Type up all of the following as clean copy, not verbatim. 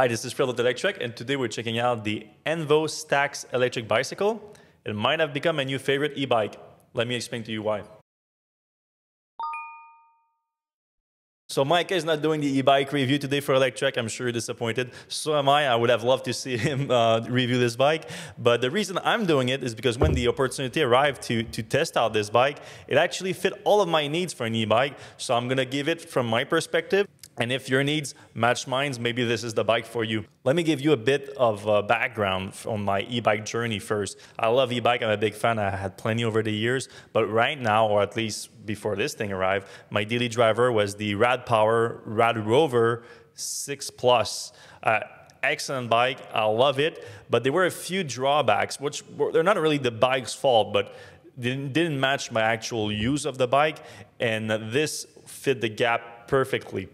Hi, this is Fred with Electrek, and today we're checking out the Envo Stax electric bicycle. It might have become a new favorite e-bike. Let me explain to you why. So Mike is not doing the e-bike review today for Electrek. I'm sure you're disappointed. So am I. I would have loved to see him review this bike. But the reason I'm doing it is because when the opportunity arrived to test out this bike, it actually fit all of my needs for an e-bike. So I'm going to give it from my perspective. And if your needs match mine, maybe this is the bike for you. Let me give you a bit of background on my e-bike journey first. I love e-bike. I'm a big fan. I had plenty over the years. But right now, or at least before this thing arrived, my daily driver was the Rad Power Rad Rover 6 Plus. Excellent bike. I love it. But there were a few drawbacks, which they're not really the bike's fault, but didn't match my actual use of the bike. And this fit the gap perfectly.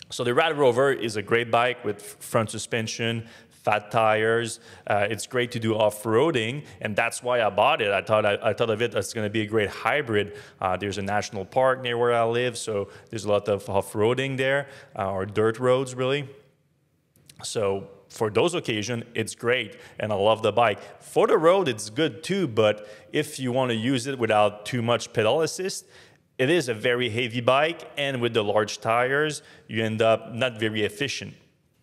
So the Rad Rover is a great bike with front suspension, fat tires. It's great to do off-roading, and that's why I bought it. I thought of it as going to be a great hybrid. There's a national park near where I live, so there's a lot of off-roading there, or dirt roads, really. So for those occasions, it's great, and I love the bike. For the road, it's good too, but if you want to use it without too much pedal assist, it is a very heavy bike, and with the large tires, you end up not very efficient.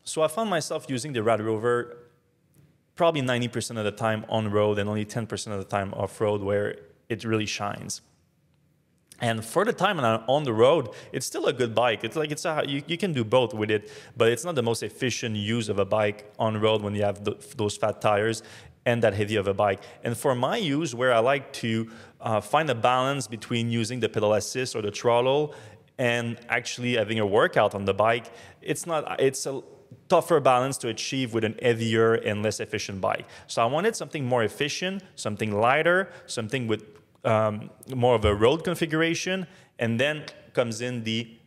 So I found myself using the Rad Rover probably 90% of the time on road and only 10% of the time off-road, where it really shines. And for the time on the road, it's still a good bike. It's like you can do both with it, but it's not the most efficient use of a bike on road when you have those fat tires and that heavy of a bike. And for my use, where I like to find a balance between using the pedal assist or the throttle and actually having a workout on the bike, it's a tougher balance to achieve with an heavier and less efficient bike. So I wanted something more efficient, something lighter, something with more of a road configuration, and then comes in the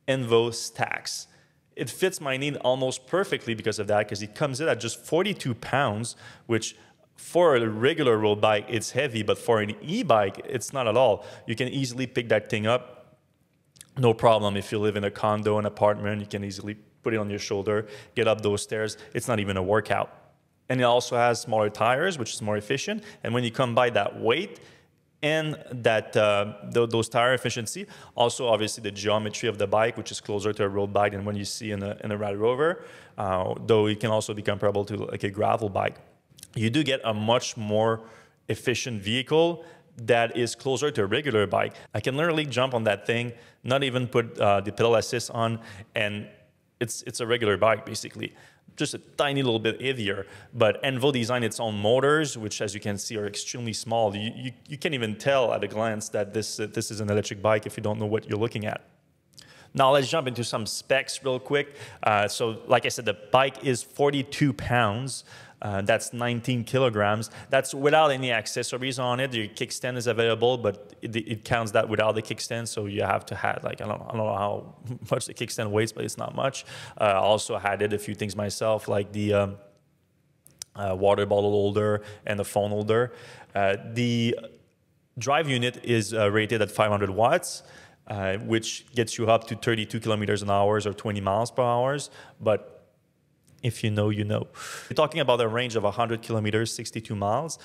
Envo Stax. It fits my need almost perfectly because of that, because it comes in at just 42 pounds, which for a regular road bike, it's heavy, but for an e-bike, it's not at all. You can easily pick that thing up, no problem. If you live in a condo, an apartment, you can easily put it on your shoulder, get up those stairs. It's not even a workout. And it also has smaller tires, which is more efficient. And when you combine that weight and that those tire efficiency, also obviously the geometry of the bike, which is closer to a road bike than when you see in a Rad Rover, though it can also be comparable to like a gravel bike. You do get a much more efficient vehicle that is closer to a regular bike. I can literally jump on that thing, not even put the pedal assist on, and it's a regular bike basically. Just a tiny little bit heavier, but Envo designed its own motors, which, as you can see, are extremely small. You can't even tell at a glance that this is an electric bike if you don't know what you're looking at. Now let's jump into some specs real quick. So like I said, the bike is 42 pounds. That's 19 kilograms. That's without any accessories on it. Your kickstand is available, but it counts that without the kickstand. So you have to have, like, I don't know how much the kickstand weighs, but it's not much. I also added a few things myself, like the water bottle holder and the phone holder. The drive unit is rated at 500 watts. Which gets you up to 32 kilometers an hour or 20 miles per hour. But if you know, you know. We're talking about a range of 100 kilometers, 62 miles,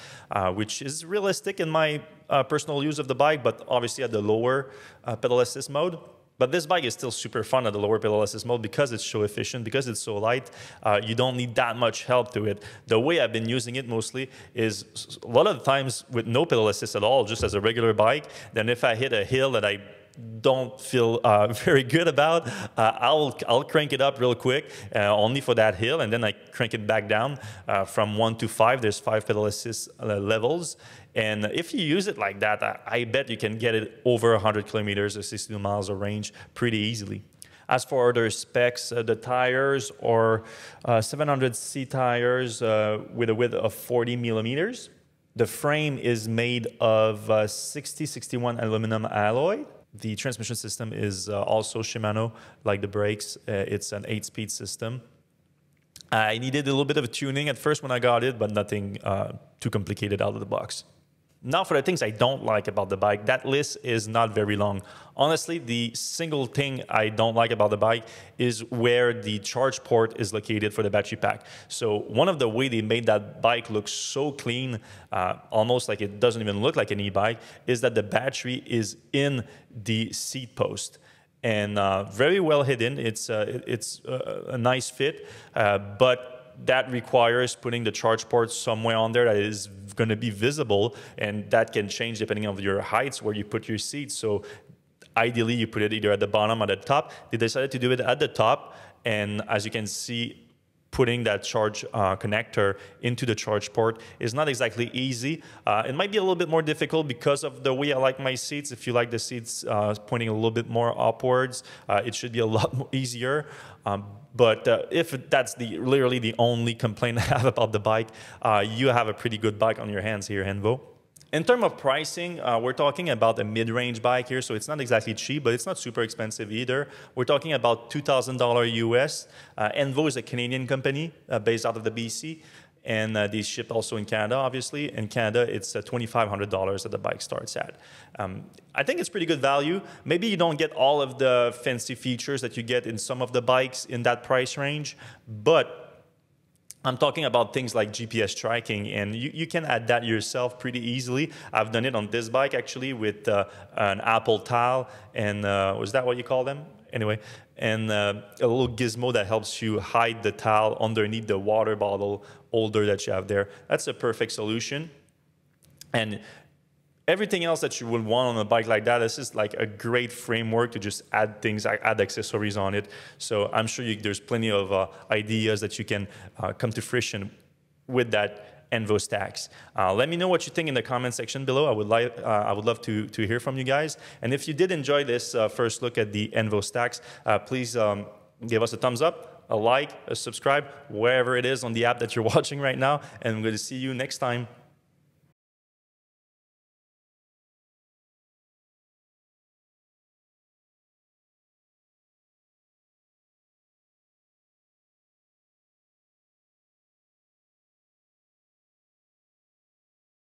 which is realistic in my personal use of the bike, but obviously at the lower pedal assist mode. But this bike is still super fun at the lower pedal assist mode because it's so efficient, because it's so light. You don't need that much help to it. The way I've been using it mostly is a lot of the times with no pedal assist at all, just as a regular bike. Then if I hit a hill that I don't feel very good about, I'll crank it up real quick, only for that hill, and then I crank it back down from 1 to 5. There's 5 pedal assist levels, and if you use it like that, I bet you can get it over 100 kilometers or 62 miles of range pretty easily. As for other specs, the tires are 700C tires with a width of 40 millimeters. The frame is made of 60-61 aluminum alloy. The transmission system is also Shimano, like the brakes. It's an 8-speed system. I needed a little bit of tuning at first when I got it, but nothing too complicated out of the box. Now for the things I don't like about the bike, that list is not very long. Honestly, the single thing I don't like about the bike is where the charge port is located for the battery pack. So one of the way they made that bike look so clean, almost like it doesn't even look like an e-bike, is that the battery is in the seat post. And very well hidden. It's a nice fit, but that requires putting the charge port somewhere on there that is going to be visible, and that can change depending on your heights where you put your seats. So ideally, you put it either at the bottom or at the top. They decided to do it at the top, and as you can see, putting that charge connector into the charge port is not exactly easy. It might be a little bit more difficult because of the way I like my seats. If you like the seats pointing a little bit more upwards, it should be a lot more easier. But if that's literally the only complaint I have about the bike, you have a pretty good bike on your hands here, Envo. In terms of pricing, we're talking about a mid-range bike here, so it's not exactly cheap, but it's not super expensive either. We're talking about $2,000 US. Envo is a Canadian company based out of the BC, and they ship also in Canada, obviously. In Canada, it's $2,500 that the bike starts at. I think it's pretty good value. Maybe you don't get all of the fancy features that you get in some of the bikes in that price range, but I'm talking about things like GPS tracking, and you can add that yourself pretty easily. I've done it on this bike, actually, with an Apple tile, and was that what you call them? Anyway, and a little gizmo that helps you hide the towel underneath the water bottle holder that you have there. That's a perfect solution. And everything else that you would want on a bike like that, this is like a great framework to just add things, add accessories on it. So I'm sure there's plenty of ideas that you can come to fruition with that Envo Stax. Let me know what you think in the comment section below. I would love to hear from you guys. And if you did enjoy this first look at the Envo Stax, please give us a thumbs up, a like, a subscribe, wherever it is on the app that you're watching right now. And I'm going to see you next time.